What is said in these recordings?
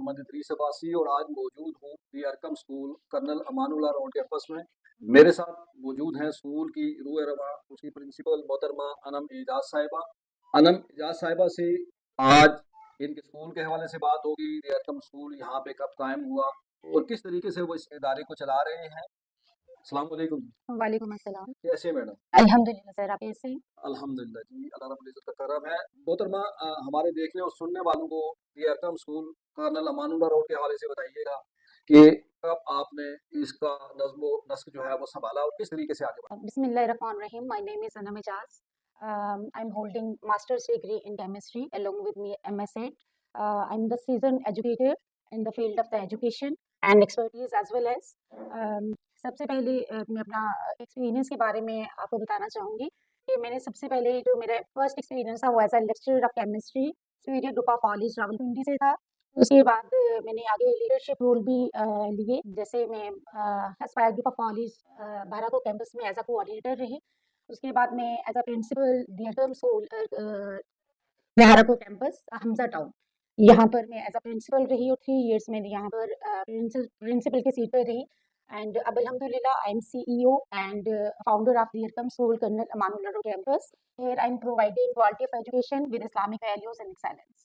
मोहम्मद इदरीस अब्बासी और आज मौजूद हूँ the Arqam school colonel Amanullah road campus में। मेरे साथ मौजूद हैं स्कूल की रूह रवा उसकी प्रिंसिपल मोहतरमा अनम एजाज साहिबा। अनम एजाज साहिबा से आज इनके स्कूल के हवाले से बात होगी, दी अरकम स्कूल यहाँ पे कब कायम हुआ और किस तरीके से वो इस इदारे को चला रहे हैं। अस्सलाम वालेकुम। वालेकुम अस्सलाम। कैसे मैडम? अल्हम्दुलिल्लाह सर, आप कैसे हैं? अल्हम्दुलिल्लाह जी, अल्लाह रब्बुल इज़्ज़त का करम है। मोहतरमा हमारे देखने और सुनने वालों को ये Arqam school colonel Amanullah road के हवाले से बताइएगा कि कब आपने इसका नज़्म व नस्क जो है वो सँभाला और किस तरीके से आगे बढ़ा? Bismillahirrahmanirrahim. My name is Anam Ijaz. I'm holding master's degree in chemistry along with me MSc. I'm the seasoned educator in the field of the education and expertise as well as सबसे पहले मैं अपना experience के बारे में आपको बताना चाहूँगी कि मैंने सबसे पहले जो मेरा फर्स्ट एक्सपीरियंस था वो as a lecturer of chemistry Swedish group of college Rawalpindi से था। उसके बाद मैंने आगे लीडरशिप रोल भी लिए, जैसे मैं Aspire group of college Bharat campus में एज अ कोऑर्डिनेटर रही। उसके बाद मैं एज अ प्रिंसिपल दियरकम school Bharat campus Hamza town, यहाँ पर मैं एज अ प्रिंसिपल रही और 3 इयर्स मैंने यहाँ पर प्रिंसिपल की सीट पर रही। एंड अब अल्हम्दुलिल्लाह I am CEO and founder of दियरकम school colonel Amanullah campus. Here I am providing quality of education with Islamic values and excellence.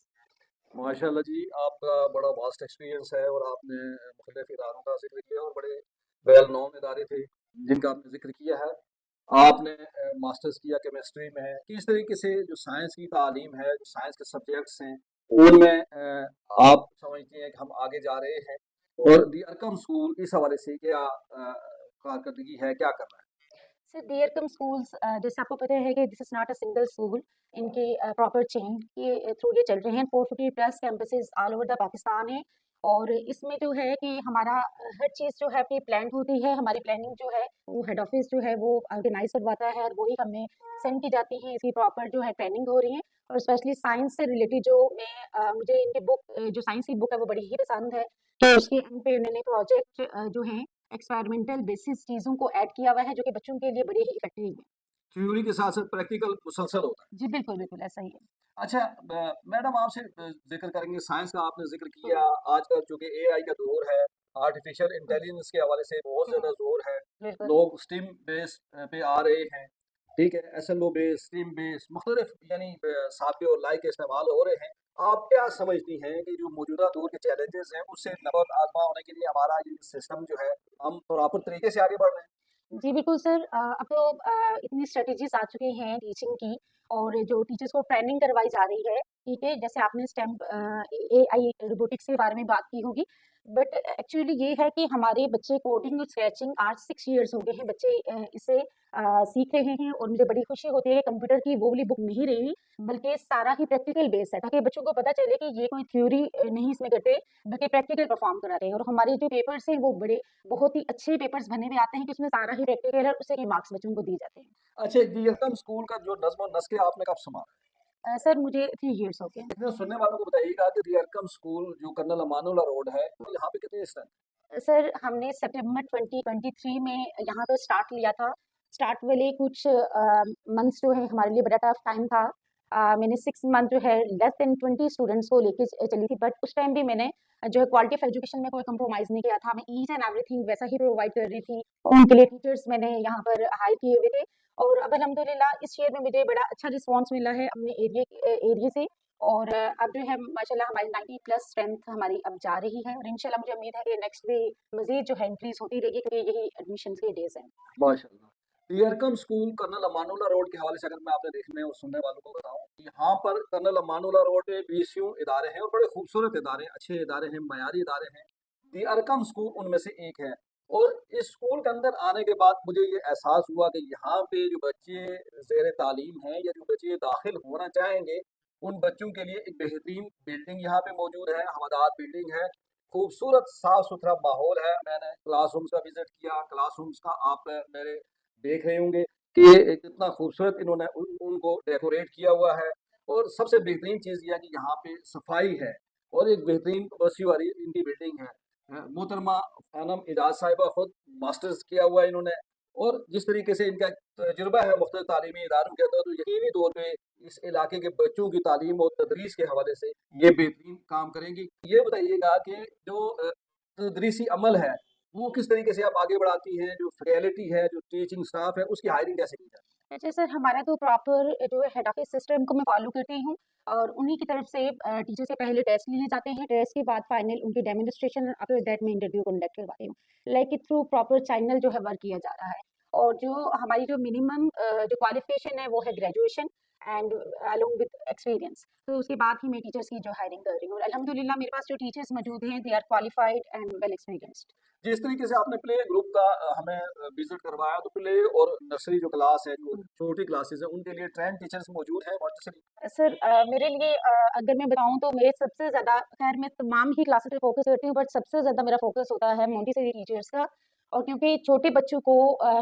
माशाल्लाह जी, आपका बड़ा वास्ट एक्सपीरियंस है और आपने मुख्तलिफ इदारों का ज़िक्र किया और बड़े वेल नोन इदारे थे जिनका आपने ज़िक्र किया है। आपने मास्टर्स किया केमिस्ट्री में। किस तरीके से जो साइंस की तालीम है, जो साइंस के सब्जेक्ट्स हैं, उनमें आप समझती हैं कि हम आगे जा रहे हैं और दी अरकम स्कूल इस हवाले से क्या कारकर्दगी है, क्या कर रहा है? सर देयरकम स्कूल्स, जैसे आपको पता है कि this is not a single school, इनके प्रॉपर चेन के थ्रू ये चल रहे हैं। 450 plus campuses all over the Pakistan है और इसमें जो है कि हमारा हर चीज़ जो है कि प्लान होती है। हमारी प्लानिंग जो है वो हेड ऑफिस जो है वो ऑर्गेनाइज करवाता है और वही हमें सेंड की जाती है। इसकी प्रॉपर जो है ट्रेनिंग हो रही है और स्पेशली साइंस से रिलेटेड जो मुझे इनकी बुक, जो साइंस की बुक है वो बड़ी ही पसंद है। तो उसके एंड पे उन्होंने प्रोजेक्ट जो है एक्सपेरिमेंटल बेसिस चीज़ों को ऐड किया हुआ है जो कि बच्चों के लिए बड़े ही इफेक्टिव है। थ्योरी के साथ-साथ प्रैक्टिकल मुसलसल होता है। जी बिल्कुल, बिल्कुल ऐसा ही है। अच्छा, मैडम आपसे ज़िक्र करेंगे साइंस का आपने ज़िक्र किया। आजकल चूँकि एआई का दौर है, आर्टिफ़िशियल इंटेलिजेंस के हवाले से बहुत ज़्यादा ज़ोर है। बिल्कुल। लोग स्टेम बेस पे आ रहे हैं, ठीक है? एसएलओ बेस, स्टेम बेस मुख्तलिफ यानी सापे और लाई के इस्तेमाल हो रहे हैं। आप क्या समझती हैं कि जो मौजूदा दौर के चैलेंजेज़ हैं, उससे नबर आज़मा होने के लिए हमारा ये सिस्टम जो है, हम प्रॉपर तरीके से आगे बढ़ रहे हैं? जी बिल्कुल सर, अब तो इतनी स्ट्रेटेजीज आ चुकी हैं टीचिंग की और जो टीचर्स को ट्रेनिंग करवाई जा रही है, ठीक है? जैसे आपने स्टेम AI रोबोटिक्स के बारे में बात की होगी, बट एक्चुअली ये है कि हमारे बच्चे कोडिंग और स्क्रैचिंग आज 6 इयर्स हो गए हैं, बच्चे इसे सीख रहे हैं और मुझे बड़ी खुशी होती है कि कंप्यूटर की वो वाली बुक नहीं रही, बल्कि सारा ही प्रैक्टिकल बेस है, ताकि बच्चों को पता चले कि ये कोई थ्योरी नहीं इसमें करते, बल्कि प्रैक्टिकल परफॉर्म कराते हैं। और हमारे जो पेपर्स हैं वो बड़े बहुत ही अच्छे पेपर्स बने हुए आते हैं कि उसमें सारा ही प्रैक्टिकल है, उससे ही मार्क्स बच्चों को दिए जाते हैं। अच्छा, दी अरकम स्कूल का जो नज़्म और नस्क़ है, आपने कब संभाला? सर मुझे 3 इयर्स हो गए। इतने सुनने वालों को बताइएगा कि दी अरकम स्कूल जो कर्नल अमानुल्लाह रोड है, तो यहाँ पे कितनी स्ट्रेंथ? सर हमने सितंबर 2023 में यहाँ पर स्टार्ट लिया था। स्टार्ट वाले कुछ मंथ्स जो है हमारे लिए बड़ा टफ टाइम था। मैंने 6 मंथ जो है लेस देन 20 स्टूडेंट्स को लेके चली थी, बट उस टाइम भी मैंने जो है क्वालिटी ऑफ एजुकेशन में कोई कंप्रोमाइज़ नहीं किया था। मैं ईच एंड एवरीथिंग वैसा ही प्रोवाइड कर रही थी। उनके लिए टीचर्स मैंने यहाँ पर हायर किए हुए थे और अब अल्हम्दुलिल्लाह इस ईयर में मुझे बड़ा अच्छा रिस्पॉन्स मिला है अपने एरिया से और अब जो है माशाल्लाह हमारी 90 प्लस स्ट्रेंथ हमारी अब जा रही है और इंशाल्लाह मुझे उम्मीद है कि नेक्स्ट भी मज़ीद जो है इंक्रीज़ होती रहेगी, क्योंकि यही एडमिशन्स के डेज़ हैं। माशाल्लाह। The Arqam school colonel Amanullah road के हवाले से अगर मैं आपने देखने और सुनने वालों को बताऊँ, यहाँ पर कर्नल अमानुल्लाह रोड पे बीसीयू इदारे हैं और बड़े खूबसूरत इदारे हैं, अच्छे इदारे हैं, मयारी इदारे हैं। दी अरकम स्कूल उनमें से एक है और इस स्कूल के अंदर आने के बाद मुझे ये एहसास हुआ कि यहाँ पे जो बच्चे ज़ेर तालीम हैं या जो बच्चे दाखिल होना चाहेंगे, उन बच्चों के लिए एक बेहतरीन बिल्डिंग यहाँ पे मौजूद है, हवादार बिल्डिंग है, खूबसूरत साफ-सुथरा माहौल है। मैंने क्लासरूम्स का विज़िट किया, क्लासरूम्स का आप मेरे देख रहे होंगे कि ये कितना खूबसूरत इन्होंने उनको डेकोरेट किया हुआ है और सबसे बेहतरीन चीज़ ये है कि यहाँ पे सफाई है और एक बेहतरीन वसी वाली इनकी बिल्डिंग है। मोहतरमा अनम एजाज साहिबा खुद मास्टर्स किया हुआ है इन्होंने और जिस तरीके से इनका तजुर्बा है मुख्तलिफ तालीमी इदारों के अंदर, तो यकीनी तौर पे इस इलाके के बच्चों की तालीम और तदरीस के हवाले से ये बेहतरीन काम करेंगी। ये बताइएगा कि जो तदरीसी अमल है, वो किस तरीके से आप आगे बढ़ाती हैं? जो फैकल्टी है, जो टीचिंग स्टाफ है, उसकी हायरिंग कैसे की जाती है? अच्छा सर, हमारा तो प्रॉपर जो है हेड ऑफिस सिस्टम को मैं फॉलो करती हूँ और उन्हीं की तरफ से टीचर से पहले टेस्ट लिए जाते हैं। टेस्ट के बाद फाइनल उनकी डेमोन्स्ट्रेशन, आफ्टर दैट मैं इंटरव्यू कंडक्ट करवाती हूँ। लाइक थ्रू प्रॉपर चैनल जो है वर्क किया जा रहा है और जो हमारी जो मिनिमम जो क्वालिफिकेशन है वो है graduation and along with experience. तो उसके बाद ही मैं टीचर्स की जो हायरिंग कर रही हूँ और अल्हम्दुलिल्लाह मेरे पास जो टीचर्स मौजूद हैं they are qualified and well experienced. जिस तरीके से आपने प्ले ग्रुप का हमें विजिट करवाया, तो प्ले और नर्सरी जो क्लास है, जो छोटी क्लासेस है, उनके लिए ट्रेन टीचर्स मौजूद हैं मॉन्टेसरी? सर मेरे लिए अगर मैं बताऊँ तो मेरे सबसे ज़्यादा, खैर मैं तमाम ही क्लासेस पे फ़ोकस करती हूँ, बट सबसे ज़्यादा मेरा फ़ोकस होता है मोंटेसरी टीचर्स का। और क्योंकि छोटे बच्चों को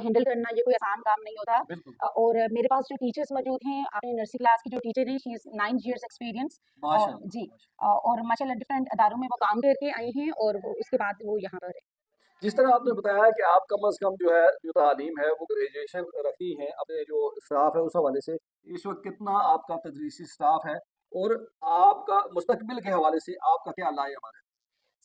हैंडल करना ये कोई आसान काम नहीं होता। बिल्कुल, और मेरे पास जो टीचर्स मौजूद हैं, अपनी नर्सरी क्लास की जो टीचर हैं, शी इज़ 9 इयर्स एक्सपीरियंस। और माशाल्लाह, जी, माशा और माशाल्लाह डिफरेंट अदारों में वो काम करके आई हैं और वो उसके बाद वो यहाँ पर है। जिस तरह आपने बताया कि आप कम अज़ कम जो है, जो तालीम है, वो ग्रेजुएशन रखी हैं, अपने जो स्टाफ है, उस हवाले से, इस वक़्त कितना आपका तदरीसी स्टाफ है और आपका मुस्तकबिल के हवाले से आपका क्या लाए-अमल है?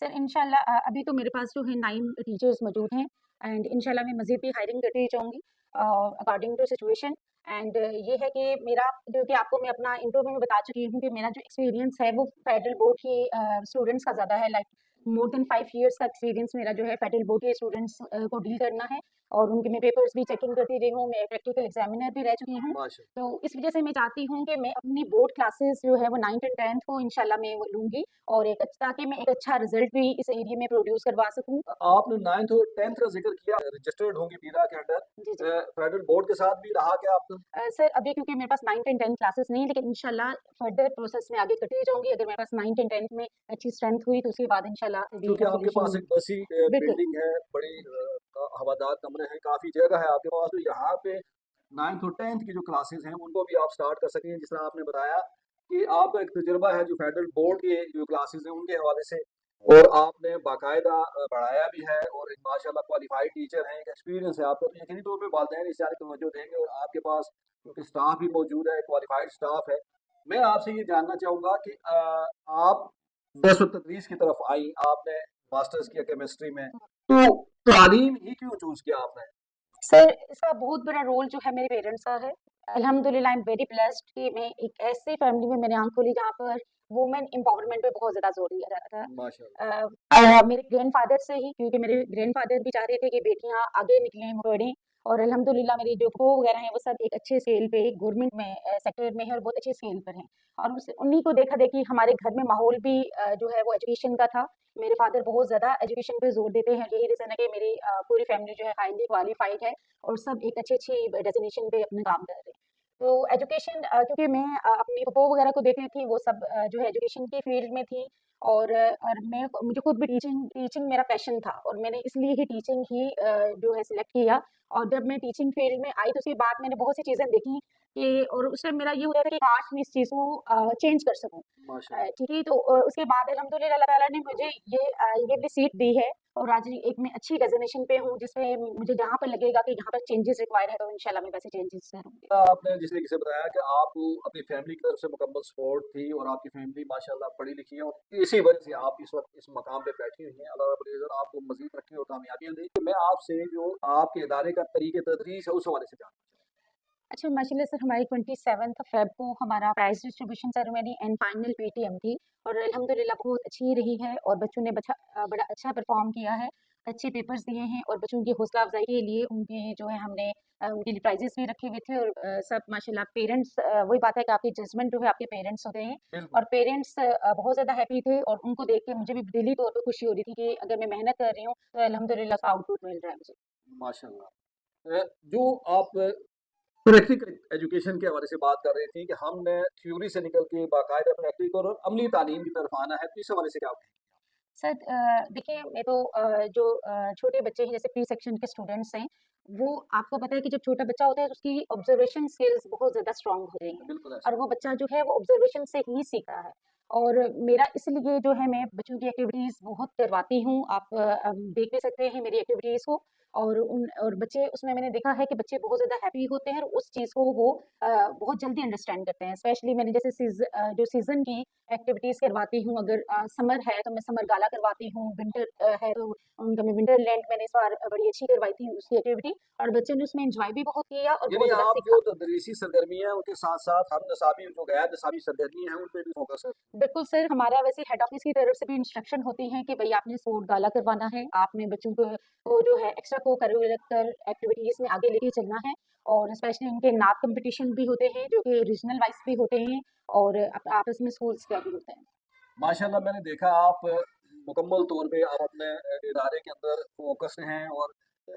सर इंशाल्लाह अभी तो मेरे पास जो है 9 टीचर्स मौजूद हैं एंड इंशाल्लाह मैं मज़ीद भी हायरिंग करती जाऊँगी अकॉर्डिंग टू सिचुएशन। एंड ये है कि मेरा, क्योंकि आपको मैं अपना इंटरव्यू में बता चुकी हूँ कि मेरा जो एक्सपीरियंस है वो फेडरल बोर्ड के स्टूडेंट्स का ज़्यादा है। लाइक मोर देन 5 इयर्स का एक्सपीरियंस मेरा जो है फेडरल बोर्ड के स्टूडेंट्स को डील करना है और उनके मैं पेपर्स भी चेकिंग करती रही हूँ, मैं प्रैक्टिकल एग्जामिनर भी रह चुकी हूँ। माशा तो इस वजह से मैं चाहती हूँ कि मैं अपनी बोर्ड क्लासेस जो है वो 9th एंड 10th को इंशाल्लाह मैं वो लूँगी और ताकि मैं एक अच्छा रिजल्ट भी इस एरिया में प्रोड्यूस करवा सकूँ। आपने 9th और 10th का ज़िक्र किया, रजिस्टर्ड होंगी पीरा के अंडर, जी, जी। फेडरल बोर्ड के साथ भी रहा क्या आपका? सर अभी क्योंकि मेरे पास 9th एंड 10th क्लासेस नहीं है, लेकिन इंशाल्लाह फर्दर प्रोसेस में आगे करती जाऊँगी। अगर मेरे पास 9th एंड 10th में अच्छी स्ट्रेंथ हुई तो उसके बाद इंशाल्लाह अभी चूँकि आपके एफिलिएशन पास एक लूँगी। बसी बिल्कुल। बिल्डिंग है, बड़ी हवादार कमरे हैं, काफ़ी जगह है आपके पास, तो यहाँ पे 9th और 10th की जो क्लासेस हैं, उनको भी आप स्टार्ट कर सकें। जिस तरह आपने बताया कि आपका एक तजुर्बा है जो फेडरल बोर्ड के जो क्लासेस हैं, उनके हवाले से, और आपने बाकायदा पढ़ाया भी है और एक माशाल्लाह क्वालिफाइड टीचर हैं, एक एक्सपीरियंस है आपका, तो यकीनी तौर पे वालिदैन इस जानिब तवज्जो देंगे और आपके पास क्योंकि स्टाफ भी मौजूद है, क्वालिफाइड स्टाफ है। मैं आपसे ये जानना चाहूँगा कि आप दरस व तदरीस की तरफ आई, आपने मास्टर्स किया केमिस्ट्री में, तो तालीम ही क्यों चूज़ किया आपने? सर इसका बहुत बड़ा रोल जो है मेरे पेरेंट्स का है। अल्हम्दुलिल्लाह आई एम वेरी ब्लेस्ड कि मैं एक ऐसी फैमिली में मैंने आँख खोली जहाँ पर वुमेन एम्पावरमेंट पे बहुत ज़्यादा ज़ोर दिया जाता था। माशाल्लाह, मेरे ग्रैंडफ़ादर से ही, क्योंकि मेरे ग्रैंडफ़ादर भी चाह रहे थे कि बेटियाँ आगे निकलें, पढ़ें और अल्हम्दुलिल्लाह मेरी जो फूफो वगैरह हैं वो सब एक अच्छे स्केल पे गवर्नमेंट में सेक्टर में है और बहुत अच्छे स्केल पर हैं। और उस उन्हीं को देखा-देखी हमारे घर में माहौल भी जो है वो एजुकेशन का था। मेरे फ़ादर बहुत ज़्यादा एजुकेशन पे ज़ोर देते हैं, यही रीज़न है कि मेरी पूरी फैमिली जो है हाइली क्वालिफ़ाइड है और सब एक अच्छी-अच्छी डेज़िग्नेशन पे अपना काम कर रहे हैं। तो एजुकेशन क्योंकि मैं अपनी फूफो वगैरह को देख रही थी, वो सब जो है एजुकेशन की फ़ील्ड में थी और मैं मुझे खुद भी टीचिंग टीचिंग मेरा पैशन था और मैंने इसलिए ही टीचिंग ही जो है सिलेक्ट किया। और जब मैं टीचिंग फ़ील्ड में आई तो उसके बाद मैंने बहुत सी चीज़ें देखी कि और उस टाइम मेरा ये हो रहा था कि काश मैं इस चीज़ को चेंज कर सकूँ। माशाल्लाह। ठीक है, तो उसके बाद अल्हम्दुलिल्लाह अल्लाह ताला ने मुझे ये भी सीट दी है और आज एक मैं अच्छी डेज़िग्नेशन पे हूँ जिसमें मुझे जहाँ पर लगेगा कि यहाँ पर चेंजेज़ रिक्वायर्ड है तो इंशाल्लाह मैं वैसे चेंजेज़ करूँगी। आपने जिस तरीके से बताया कि आपको अपनी फैमिली की तरफ से मुकम्मल सपोर्ट थी और आपकी फैमिली माशाल्लाह पढ़ी लिखी है और इसी वजह से आप इस वक्त इस मकाम पे बैठी हुई हैं। अल्लाह रब्बुल इज़्ज़त आपको मज़ीद तरक्की और कामयाबियाँ दे। तो मैं आपसे जो आपके इदारे का तरीक़े तदरीस है, उस हवाले से जानना चाहूँगा। अच्छा माशाल्लाह सर, हमारी 27th फ़ेब को हमारा price distribution ceremony and final PTM थी और अल्हम्दुलिल्लाह बहुत अच्छी रही है और बच्चों ने बड़ा अच्छा परफ़ॉर्म किया है, अच्छे पेपर्स दिए हैं और बच्चों की हौसला अफ़ज़ाई के लिए उनकी जो है हमने उनके लिए प्राइज़ेज़ भी रखे हुए थे और सब माशाल्लाह पेरेंट्स, वही बात है कि आपकी जजमेंट जो है आपके पेरेंट्स होते हैं बिल्कुल, और पेरेंट्स बहुत ज़्यादा हैप्पी थे और उनको देख के मुझे भी दिली तौर पे खुशी हो रही थी कि अगर मैं मेहनत कर रही हूँ तो अल्हम्दुलिल्लाह का आउटपुट मिल रहा है मुझे। माशाल्लाह। जो आप प्रैक्टिकल एजुकेशन के हवाले से बात कर रही थी कि हमने थ्योरी से निकल के बाकायदा प्रैक्टिकल और अमली तालीम की तरफ आना है, तो इस हवाले से क्या कहेंगी? सर देखिए मैं तो जो छोटे बच्चे हैं जैसे प्री सेक्शन के स्टूडेंट्स हैं, वो आपको पता है कि जब छोटा बच्चा होता है तो उसकी ऑब्जर्वेशन स्किल्स बहुत ज़्यादा स्ट्रांग होते हैं बिल्कुल ऐसा। और वो बच्चा जो है वो ऑब्जर्वेशन से ही सीखता है। और मेरा इसलिए जो है मैं बच्चों की एक्टिविटीज़ बहुत करवाती हूँ, आप देख भी सकते हैं मेरी एक्टिविटीज़ को और बच्चे उसमें मैंने देखा है कि बच्चे बहुत ज़्यादा हैप्पी होते हैं और उस चीज़ को वो बहुत जल्दी अंडरस्टैंड करते हैं। स्पेशली मैंने जैसे जो सीज़न की एक्टिविटीज़ करवाती हूँ, अगर समर है तो मैं समर गाला करवाती हूँ, विंटर है तो उनका मैं विंटरलैंड मैंने इस बार बड़ी अच्छी करवाई थी उसकी एक्टिविटी, और बच्चों ने उसमें एंजॉय भी बहुत किया और यानी बहुत ज़्यादा आप सीखा। जो तदरीसी सरगर्मियाँ हैं उनके साथ-साथ हम नसाबी जो गैर नसाबी सरगर्मी हैं उन पे भी फोकस है। बिल्कुल सर, हमारा वैसे हेड ऑफिस की तरफ से भी इंस्ट्रक्शन होती हैं कि भई आपने स्पोर्ट गाला करवाना है, आपने बच्चों को जो है एक्स्ट्रा को-करिकुलर एक्टिविटीज़ में आगे लेके चलना है, और स्पेशली उनके नात कॉम्पिटिशन भी होते हैं जो कि रीजनल वाइज़ भी होते हैं और आपस में स्कूल्स का भी होता है। माशाल्लाह मैंने देखा आप मुकम्मल तौर पे आप अपने इदारे के अंदर फ़ोकस्ड हैं और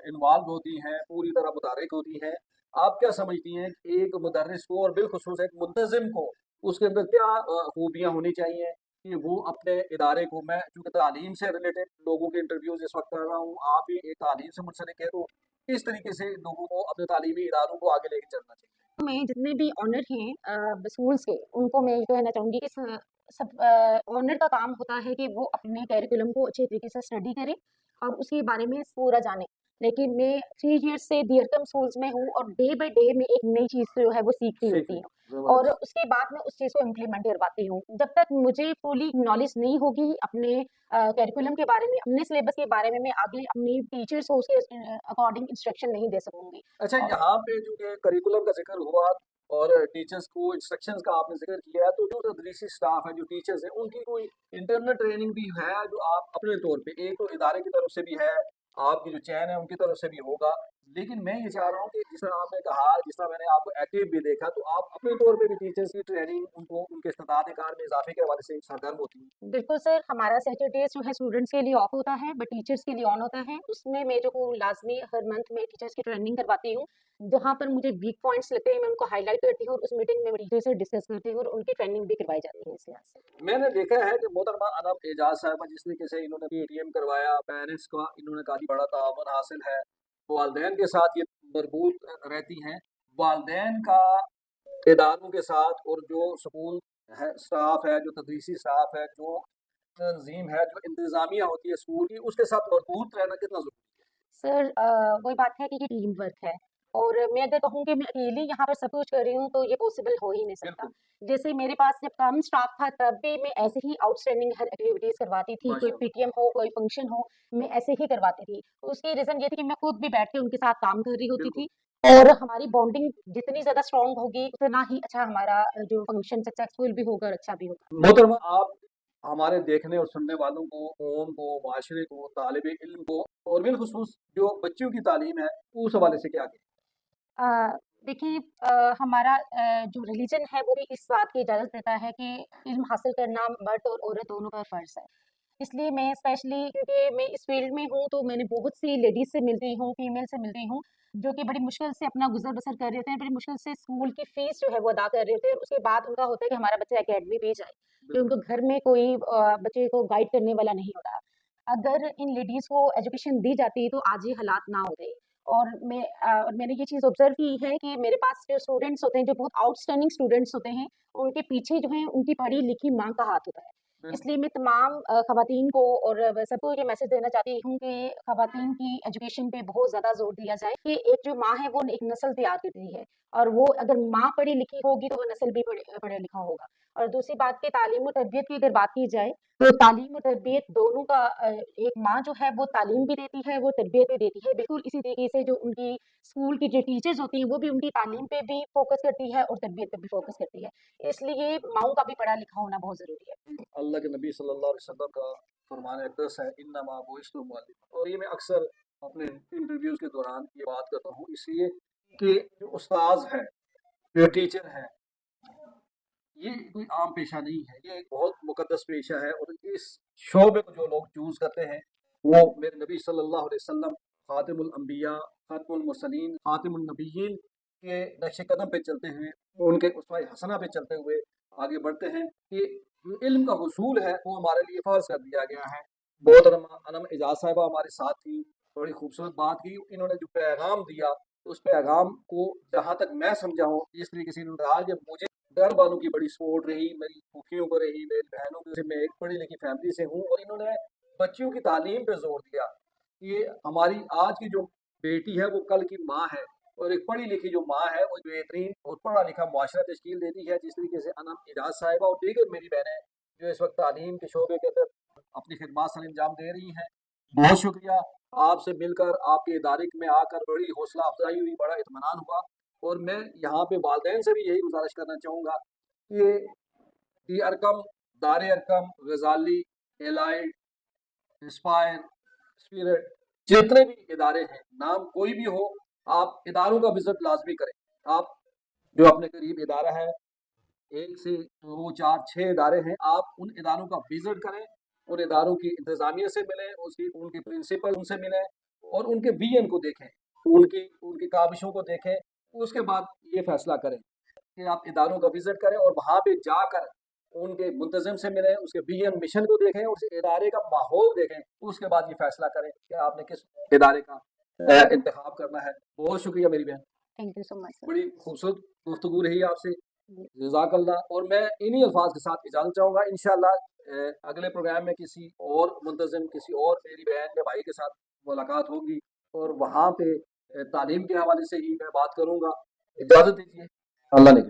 इन्वॉल्व होती हैं, पूरी तरह मुतहर्रिक होती हैं। आप क्या समझती हैं कि एक मुदर्रिस को और बिलख़ुसूस एक मुंतज़िम को उसके अंदर क्या खूबियाँ होनी चाहिए कि वो अपने इदारे को मैं चूँकि तालीम से रिलेटेड लोगों के इंटरव्यूज़ इस वक़्त कर रहा हूँ, आप भी एक तालीम से मुंसलिक हैं, तो किस तरीके से लोगों को अपने तालीमी इदारों को आगे लेके चलना चाहिए? मैं जितने भी ऑनर हैं स्कूल्स के, उनको मैं ये कहना चाहूँगी कि सब ऑनर का काम होता है कि वो अपने करिकुलम को अच्छे तरीके से स्टडी करें और उसके बारे में पूरा जानें। लेकिन मैं 3 इयर्स से दीयरकम स्कूल्स में हूँ और डे बाय डे मैं एक नई चीज़ जो है वो सीखती सीख होती रही हूँ, और ज़बरदस्त। उसके बाद मैं उस चीज़ को इम्प्लीमेंट करवाती हूँ। जब तक मुझे फुली नॉलेज नहीं होगी अपने करिकुलम के बारे में, अपने सिलेबस के बारे में, मैं आगे अपनी टीचर्स को उसके अकॉर्डिंग इंस्ट्रक्शन नहीं दे सकूँगी। अच्छा, और यहाँ पे जो है करिकुलम का ज़िक्र हुआ और टीचर्स को इंस्ट्रक्शंस का आपने ज़िक्र किया है, तो जो तदरीसी स्टाफ है, जो टीचर्स हैं, उनकी कोई इंटरनल ट्रेनिंग भी है जो आप अपने तौर पे एक तो इदारे की तरफ से भी है, आपकी जो चैन है उनकी तरफ से भी होगा। लेकिन मैं ये चाह रहा हूँ कि जिस तरह आपने कहा, जिस तरह मैंने आपको एक्टिव भी देखा, तो आप अपने तौर पे भी टीचर्स की ट्रेनिंग उनको उनके इस्तेदाद कार में इज़ाफ़े के हवाले से सरगर्म होती हैं। बिल्कुल सर, हमारा सैटरडेज़ जो है स्टूडेंट्स के लिए ऑफ होता है, बट टीचर्स के लिए ऑन होता है। उसमें मैं जो हूँ लाज़मी हर मंथ में टीचर्स की ट्रेनिंग करवाती हूँ। जहाँ पर मुझे वीक पॉइंट्स लगते हैं, मैं उनको हाइलाइट करती हूँ और उस मीटिंग में मैं टीचर से डिस्कस करती हूँ और उनकी ट्रेनिंग भी करवाई जाती है इस लिहाज से। मैंने देखा है कि मोहतरमा अनब एजाज साहिबा जिस तरीके से इन्होंने पीटीएम करवाया, पेरेंट्स का इन्होंने काफ़ी बड़ा ताअवुन हासिल है, वालदैन के साथ ये मरबूत रहती हैं। वालदैन का इदारों के साथ और जो स्कूल है, स्टाफ है, जो तदरीसी स्टाफ है, जो तंज़ीम है, जो इंतज़ामिया होती है स्कूल की, उसके साथ मरबूत रहना कितना ज़रूरी है? सर वही बात है कि ये टीम वर्क है, और मैं अगर कहूँ कि मैं अकेली यहाँ पर सब कुछ कर रही हूँ तो ये पॉसिबल हो ही नहीं सकता। बिल्कुल, जैसे मेरे पास जब कम स्टाफ था तब भी मैं ऐसे ही आउटस्टैंडिंग हर एक्टिविटीज़ करवाती थी, कोई माशाअल्लाह। पीटीएम हो, कोई फंक्शन हो, मैं ऐसे ही करवाती थी। उसकी रीज़न ये थी कि मैं खुद भी बैठ के उनके साथ काम कर रही होती बिल्कुल। थी, और हमारी बॉन्डिंग जितनी ज़्यादा स्ट्रॉन्ग होगी, उतना ही अच्छा हमारा जो फंक्शन सक्सेसफुल भी होगा और अच्छा भी होगा। मोहतरमा आप हमारे देखने और सुनने वालों को, कौम को, माशरे को, तालिब इल्म को और बिलख़ुसूस जो बच्चियों की तालीम है, उस हवाले से क्या कहें? अ, देखिए हमारा जो रिलीजन है वो भी इस बात की इजाज़त देता है कि इल्म हासिल करना मर्द और औरत दोनों का फ़र्ज़ है। इसलिए मैं स्पेशली क्योंकि मैं इस फ़ील्ड में हूँ तो मैंने बहुत सी लेडीज़ से मिलती हूँ, फीमेल से मिलती हूँ, जो कि बड़ी मुश्किल से अपना गुज़र-बसर कर रहे होते हैं, बड़ी मुश्किल से स्कूल की फ़ीस जो है वो अदा कर रहे होते हैं, और उसके बाद उनका होता है कि हमारा बच्चा अकेडमी भी जाए, कि बिल्कुल। उनको घर में कोई बच्चे को गाइड करने वाला नहीं होता। अगर इन लेडीज़ को एजुकेशन दी जाती तो आज ये हालात ना होते। और मैंने ये चीज़ ऑब्ज़र्व की है कि मेरे पास जो स्टूडेंट्स होते हैं, जो बहुत आउटस्टैंडिंग स्टूडेंट्स होते हैं, उनके पीछे जो है उनकी पढ़ी-लिखी माँ का हाथ होता है। बिल्कुल। इसलिए मैं तमाम ख़वातीन को और सबको ये मैसेज देना चाहती हूँ कि ख़वातीन की एजुकेशन पे बहुत ज़्यादा ज़ोर दिया जाए, कि एक जो माँ है वो एक नस्ल तैयार करती है, और वो अगर माँ पढ़ी-लिखी होगी तो वो नस्ल भी पढ़ा-लिखा होगा। और दूसरी बात कि तालीम और तरबियत की अगर बात की जाए, तो तालीम और तरबियत दोनों का एक माँ जो है वो तालीम भी देती है, वो तरबियत भी देती है। बिल्कुल इसी तरीके से जो उनकी स्कूल की जो टीचर्स होती हैं, वो भी उनकी तालीम पे भी फ़ोकस करती है और तरबियत पे भी फ़ोकस करती है। इसलिए माँओं का भी पढ़ा-लिखा होना बहुत ज़रूरी है। अल्लाह के नबी सल्लल्लाहु अलैहि वसल्लम का फरमान अक़दस है, इन्नमा बुइस्तु मुअल्लिमन, और ये मैं अक्सर अपने इंटरव्यूज़ के दौरान ये बात करता हूँ इसलिए कि जो उस्ताज़ हैं, जो टीचर हैं, ये कोई आम पेशा नहीं है, ये एक बहुत मुक़द्दस पेशा है और इस शोबे को जो लोग चूज़ करते हैं, वो मेरे नबी सल्लल्लाहु अलैहि वसल्लम ख़ातिमुल अंबिया, ख़ातिमुल मुरसलीन, ख़ातिमुन नबिय्यीन के नक्शे कदम पे चलते हुए, उनके उसवा हसना पे चलते हुए आगे बढ़ते हैं कि जो इल्म का हुसूल है, वो हमारे लिए फ़र्ज़ कर दिया गया है। मोहतरमा अनम एजाज़ साहिबा हमारे साथ थीं, बड़ी खूबसूरत बात की, इन्होंने जो पैगाम दिया, उस पैगाम को जहाँ तक मैं समझा हूँ, जिस तरीके से इन्होंने कहा कि मुझे घर वालों की बड़ी सपोर्ट रही, मेरी फूफियों को रही, मेरी बहनों को, मैं एक पढ़ी-लिखी फैमिली से हूँ और इन्होंने बच्चियों की तालीम पे ज़ोर दिया। ये हमारी आज की जो बेटी है वो कल की माँ है, और एक पढ़ी लिखी जो माँ है वो बेहतरीन और पढ़ा लिखा मुआशरा तश्कील देती है। जिस तरीके से अनम इजाज साहिबा और दीगर मेरी बहनें जो इस वक्त तालीम के शोबे के अंदर अपनी खिदमत सर अंजाम दे रही हैं, बहुत शुक्रिया। आपसे मिलकर आपके इदारे में आकर बड़ी हौसला अफजाई हुई, बड़ा इत्मीनान हुआ। और मैं यहाँ पे वालदैन से भी यही गुजारिश करना चाहूँगा कि दी अरकम, दार अरकम, गजाली, एलाइड, इंस्पायर, स्पिरिट, जितने भी इदारे हैं, नाम कोई भी हो, आप इदारों का विजिट लाजमी करें। आप जो अपने करीब इदारा है, 1 से 2, 4, 6 इदारे हैं, आप उन इदारों का विजिट करें, उन इदारों की इंतज़ामिया से मिलें, उसकी उनके प्रिंसिपल उनसे मिलें और उनके विजन को देखें, उनकी उनकी काविशों को देखें। उसके बाद ये फैसला करें कि आप इदारों का विजिट करें और वहाँ पे जाकर उनके मुंतज़िम से मिलें, उसके विजन मिशन को देखें, उस इदारे का माहौल देखें। उसके बाद ये फैसला करें कि आपने किस इदारे का इंतखाब करना है। बहुत शुक्रिया मेरी बहन, Thank you so much, sir. बड़ी खूबसूरत गुफ्तगू रही आपसे, जज़ाकल्लाह। और मैं इन्हीं अल्फाज के साथ इजाज़त चाहूँगा। इंशाअल्लाह अगले प्रोग्राम में किसी और मुंतज़िम, किसी और मेरी बहन या भाई के साथ मुलाकात होगी और वहाँ पे तालीम के हवाले से ही मैं बात करूँगा। इजाज़त दीजिए, अल्लाह ने